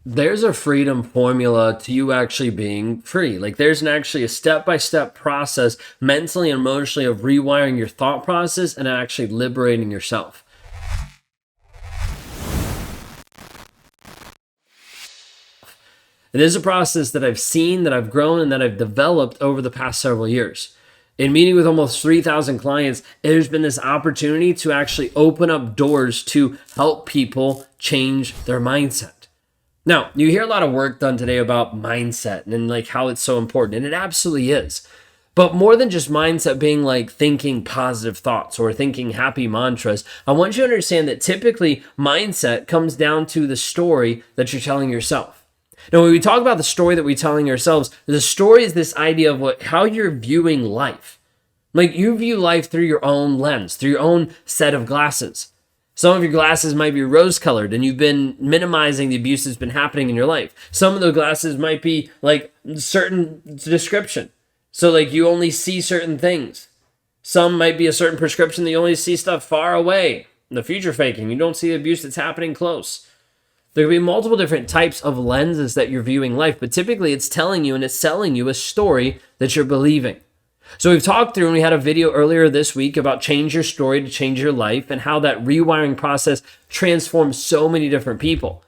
There's a freedom formula to you actually being free. Like there's actually a step-by-step process mentally and emotionally of rewiring your thought process and actually liberating yourself. It is a process that I've seen, that I've grown, and that I've developed over the past several years. In meeting with almost 3,000 clients, there's been this opportunity to actually open up doors to help people change their mindset. Now, you hear a lot of work done today about mindset and like how it's so important, and it absolutely is. But more than just mindset being like thinking positive thoughts or thinking happy mantras, I want you to understand that typically mindset comes down to the story that you're telling yourself. Now, when we talk about the story that we're telling ourselves, the story is this idea of how you're viewing life. Like you view life through your own lens, through your own set of glasses. Some of your glasses might be rose-colored and you've been minimizing the abuse that's been happening in your life. Some of the glasses might be like certain description. So like you only see certain things. Some might be a certain prescription that you only see stuff far away. The future faking, you don't see the abuse that's happening close. There could be multiple different types of lenses that you're viewing life, but typically it's telling you and it's selling you a story that you're believing. So we've talked through, and we had a video earlier this week about change your story to change your life and how that rewiring process transforms so many different people.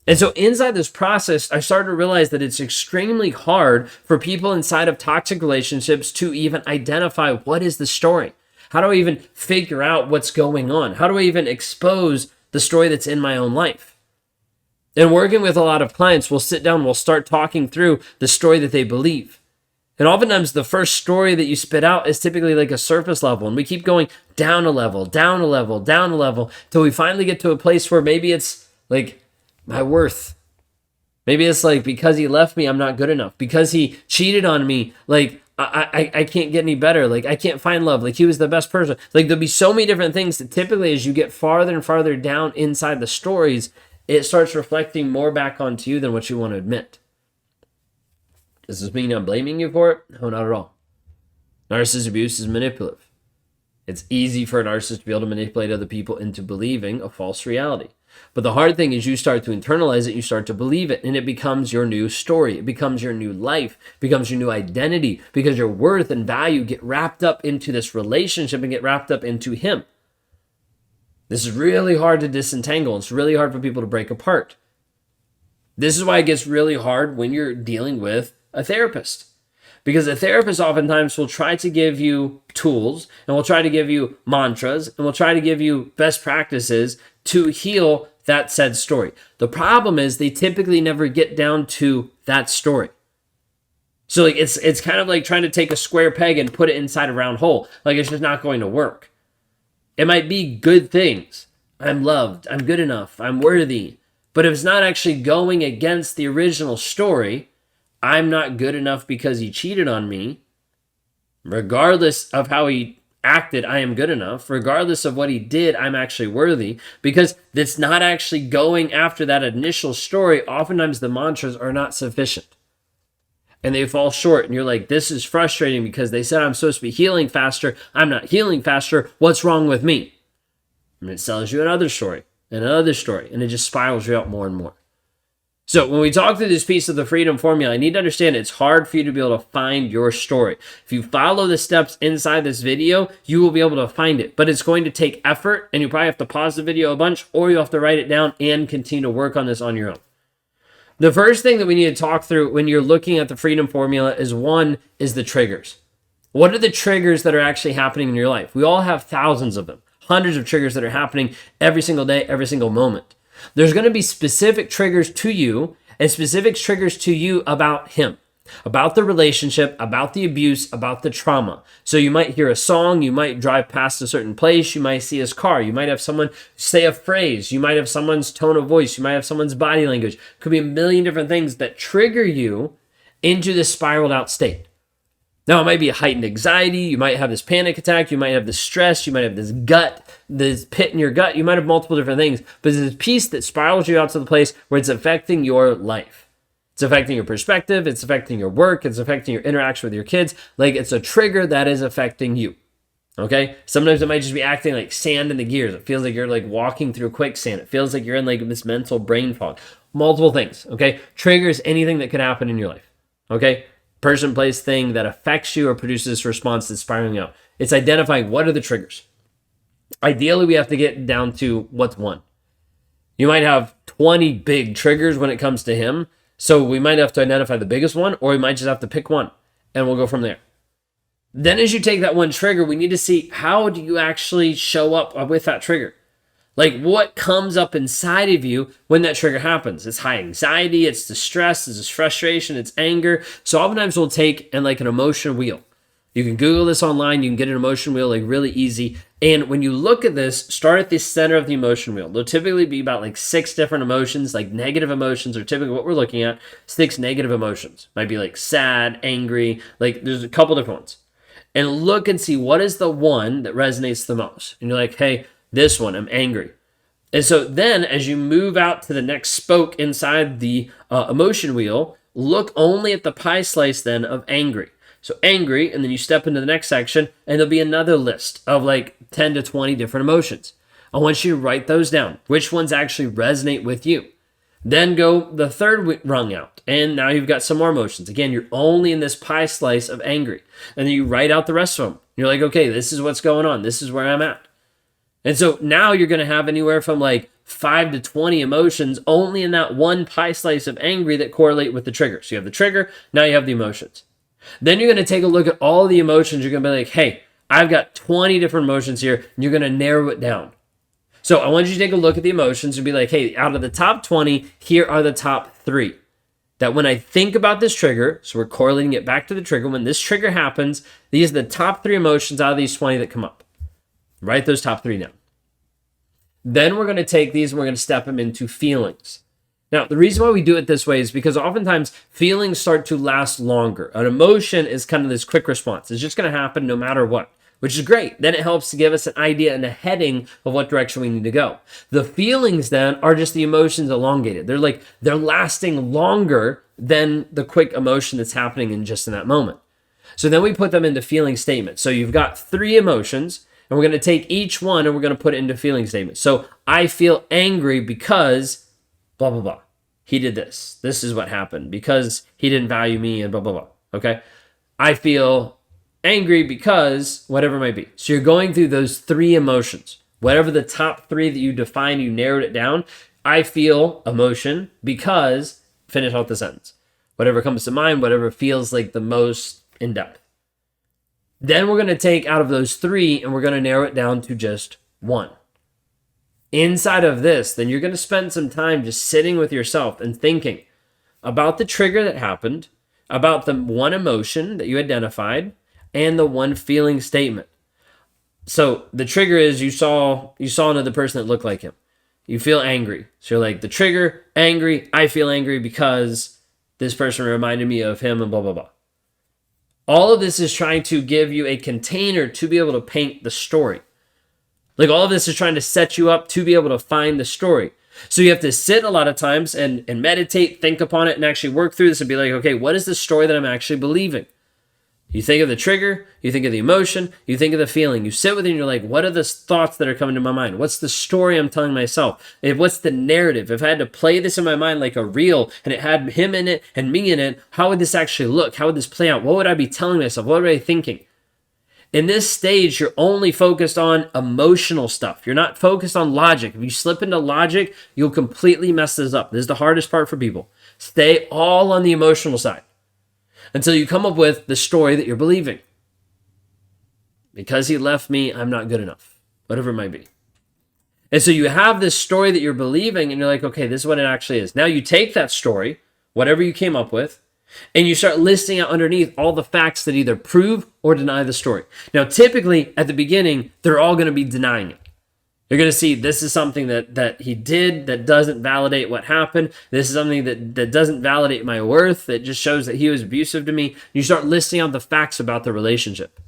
And so inside this process, I started to realize that it's extremely hard for people inside of toxic relationships to even identify what is the story. How do I even figure out what's going on? How do I even expose the story that's in my own life? And working with a lot of clients, we'll sit down, we'll start talking through the story that they believe. And oftentimes the first story that you spit out is typically like a surface level. And we keep going down a level, down a level, down a level, till we finally get to a place where maybe it's like my worth. Maybe it's like because he left me, I'm not good enough. Because he cheated on me, like I can't get any better. Like I can't find love. Like he was the best person. Like there'll be so many different things that typically as you get farther and farther down inside the stories, it starts reflecting more back onto you than what you want to admit. Does this mean I'm blaming you for it? No, not at all. Narcissist abuse is manipulative. It's easy for a narcissist to be able to manipulate other people into believing a false reality. But the hard thing is you start to internalize it, you start to believe it, and it becomes your new story. It becomes your new life, it becomes your new identity, because your worth and value get wrapped up into this relationship and get wrapped up into him. This is really hard to disentangle. It's really hard for people to break apart. This is why it gets really hard when you're dealing with a therapist, because a therapist oftentimes will try to give you tools and will try to give you mantras and will try to give you best practices to heal that said story. The problem is they typically never get down to that story. So like it's kind of like trying to take a square peg and put it inside a round hole. Like it's just not going to work. It might be good things. I'm loved. I'm good enough. I'm worthy. But if it's not actually going against the original story, I'm not good enough because he cheated on me. Regardless of how he acted, I am good enough. Regardless of what he did, I'm actually worthy. Because it's not actually going after that initial story. Oftentimes the mantras are not sufficient. And they fall short. And you're like, this is frustrating because they said I'm supposed to be healing faster. I'm not healing faster. What's wrong with me? And it sells you another story and another story. And it just spirals you out more and more. So when we talk through this piece of the freedom formula, I need to understand it's hard for you to be able to find your story. If you follow the steps inside this video, you will be able to find it. But it's going to take effort, and you probably have to pause the video a bunch, or you have to write it down and continue to work on this on your own. The first thing that we need to talk through when you're looking at the freedom formula is the triggers. What are the triggers that are actually happening in your life? We all have thousands of them, hundreds of triggers that are happening every single day, every single moment. There's going to be specific triggers to you and specific triggers to you about him, about the relationship, about the abuse, about the trauma. So you might hear a song, you might drive past a certain place, you might see his car, you might have someone say a phrase, you might have someone's tone of voice, you might have someone's body language. Could be a million different things that trigger you into this spiraled out state. Now, it might be a heightened anxiety. You might have this panic attack. You might have this stress. You might have this pit in your gut. You might have multiple different things. But it's this piece that spirals you out to the place where it's affecting your life. It's affecting your perspective. It's affecting your work. It's affecting your interaction with your kids. Like it's a trigger that is affecting you. Okay. Sometimes it might just be acting like sand in the gears. It feels like you're like walking through quicksand. It feels like you're in like this mental brain fog. Multiple things. Okay. Triggers anything that could happen in your life. Okay. Person, place, thing that affects you or produces this response that's spiraling out. It's identifying what are the triggers. Ideally, we have to get down to what's one. You might have 20 big triggers when it comes to him. So we might have to identify the biggest one, or we might just have to pick one and we'll go from there. Then as you take that one trigger, we need to see how do you actually show up with that trigger? Like what comes up inside of you when that trigger happens? It's high anxiety, it's distress, it's frustration, it's anger. So oftentimes we'll take and like an emotion wheel. You can Google this online. You can get an emotion wheel like really easy. And when you look at this, start at the center of the emotion wheel. There'll typically be about like 6 different emotions, like negative emotions are typically what we're looking at. 6 negative emotions. Might be like sad, angry, like there's a couple different ones. And look and see what is the one that resonates the most. And you're like, hey, this one, I'm angry. And so then as you move out to the next spoke inside the emotion wheel, look only at the pie slice then of angry. So angry, and then you step into the next section, and there'll be another list of like 10 to 20 different emotions. I want you to write those down. Which ones actually resonate with you? Then go the third rung out, and now you've got some more emotions. Again, you're only in this pie slice of angry. And then you write out the rest of them. You're like, okay, this is what's going on. This is where I'm at. And so now you're going to have anywhere from like 5 to 20 emotions only in that one pie slice of angry that correlate with the trigger. So you have the trigger, now you have the emotions. Then you're going to take a look at all the emotions. You're going to be like, hey, I've got 20 different emotions here. And you're going to narrow it down. So I want you to take a look at the emotions and be like, hey, out of the top 20, here are the top 3. That when I think about this trigger, so we're correlating it back to the trigger, when this trigger happens, these are the top 3 emotions out of these 20 that come up. Write those top 3 down. Then we're going to take these and we're going to step them into feelings. Now, the reason why we do it this way is because oftentimes feelings start to last longer. An emotion is kind of this quick response. It's just going to happen no matter what, which is great. Then it helps to give us an idea and a heading of what direction we need to go. The feelings then are just the emotions elongated. They're lasting longer than the quick emotion that's happening in just in that moment. So then we put them into feeling statements. So you've got 3 emotions, and we're going to take each one and we're going to put it into feeling statements. So I feel angry because blah, blah, blah. He did this. This is what happened because he didn't value me and blah, blah, blah. Okay. I feel angry because whatever it might be. So you're going through those 3 emotions, whatever the top 3 that you defined, you narrowed it down. I feel emotion because finish out the sentence. Whatever comes to mind, whatever feels like the most in depth. Then we're going to take out of those 3 and we're going to narrow it down to just 1. Inside of this, then you're going to spend some time just sitting with yourself and thinking about the trigger that happened, about the one emotion that you identified, and the one feeling statement. So the trigger is you saw another person that looked like him. You feel angry. So you're like, the trigger, angry, I feel angry because this person reminded me of him and blah, blah, blah. All of this is trying to give you a container to be able to paint the story. Like all of this is trying to set you up to be able to find the story. So you have to sit a lot of times and meditate, think upon it, and actually work through this and be like, okay, what is the story that I'm actually believing? You think of the trigger, you think of the emotion, you think of the feeling. You sit with it and you're like, what are the thoughts that are coming to my mind? What's the story I'm telling myself? What's the narrative? If I had to play this in my mind like a reel and it had him in it and me in it, how would this actually look? How would this play out? What would I be telling myself? What would I be thinking? In this stage, you're only focused on emotional stuff. You're not focused on logic. If you slip into logic, you'll completely mess this up. This is the hardest part for people. Stay all on the emotional side until you come up with the story that you're believing. Because he left me, I'm not good enough. Whatever it might be. And so you have this story that you're believing, and you're like, okay, this is what it actually is. Now you take that story, whatever you came up with, and you start listing out underneath all the facts that either prove or deny the story. Now, typically, at the beginning, they're all going to be denying it. You're going to see this is something that he did that doesn't validate what happened. This is something that doesn't validate my worth, that just shows that he was abusive to me. You start listing out the facts about the relationship.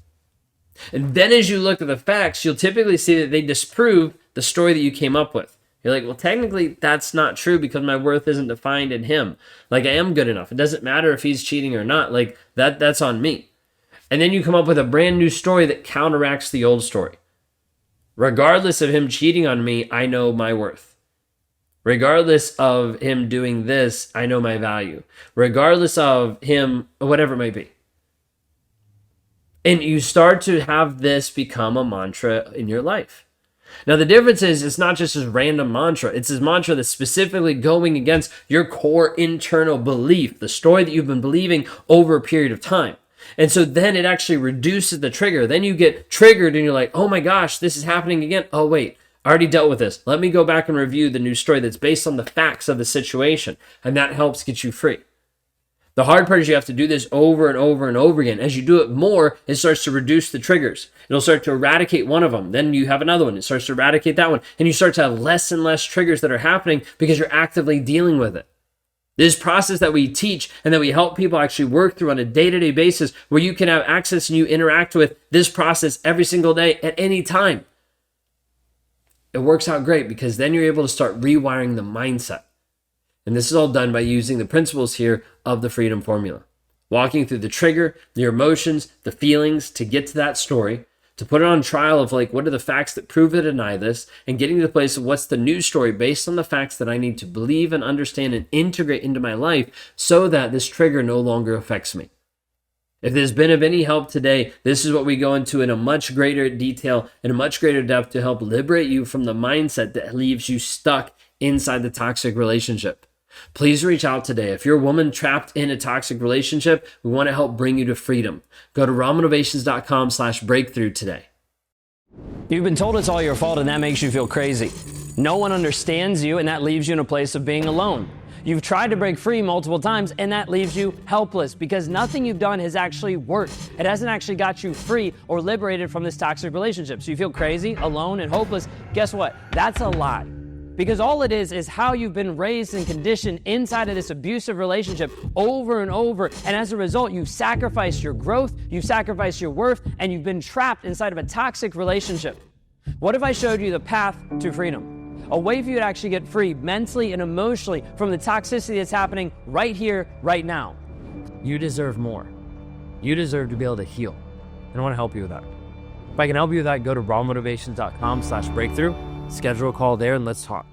And then as you look at the facts, you'll typically see that they disprove the story that you came up with. You're like, well, technically that's not true because my worth isn't defined in him. Like I am good enough. It doesn't matter if he's cheating or not. Like that's on me. And then you come up with a brand new story that counteracts the old story. Regardless of him cheating on me, I know my worth. Regardless of him doing this, I know my value. Regardless of him, whatever it may be. And you start to have this become a mantra in your life. Now, the difference is it's not just this random mantra. It's this mantra that's specifically going against your core internal belief, the story that you've been believing over a period of time. And so then it actually reduces the trigger. Then you get triggered and you're like, oh my gosh, this is happening again. Oh, wait, I already dealt with this. Let me go back and review the new story that's based on the facts of the situation. And that helps get you free. The hard part is you have to do this over and over and over again. As you do it more, it starts to reduce the triggers. It'll start to eradicate one of them. Then you have another one. It starts to eradicate that one. And you start to have less and less triggers that are happening because you're actively dealing with it. This process that we teach and that we help people actually work through on a day-to-day basis where you can have access and you interact with this process every single day at any time. It works out great because then you're able to start rewiring the mindset. And this is all done by using the principles here of the freedom formula. Walking through the trigger, your emotions, the feelings to get to that story, to put it on trial of like, what are the facts that prove or deny this, and getting to the place of what's the new story based on the facts that I need to believe and understand and integrate into my life so that this trigger no longer affects me. If there's been of any help today, this is what we go into in a much greater detail and a much greater depth to help liberate you from the mindset that leaves you stuck inside the toxic relationship. Please reach out today. If you're a woman trapped in a toxic relationship, we want to help bring you to freedom. Go to rawmotivations.com/breakthrough today. You've been told it's all your fault and that makes you feel crazy. No one understands you and that leaves you in a place of being alone. You've tried to break free multiple times and that leaves you helpless because nothing you've done has actually worked. It hasn't actually got you free or liberated from this toxic relationship. So you feel crazy, alone, and hopeless. Guess what? That's a lie. Because all it is how you've been raised and conditioned inside of this abusive relationship over and over. And as a result, you've sacrificed your growth, you've sacrificed your worth, and you've been trapped inside of a toxic relationship. What if I showed you the path to freedom? A way for you to actually get free mentally and emotionally from the toxicity that's happening right here, right now. You deserve more. You deserve to be able to heal. And I want to help you with that. If I can help you with that, go to rawmotivations.com/breakthrough. Schedule a call there and let's talk.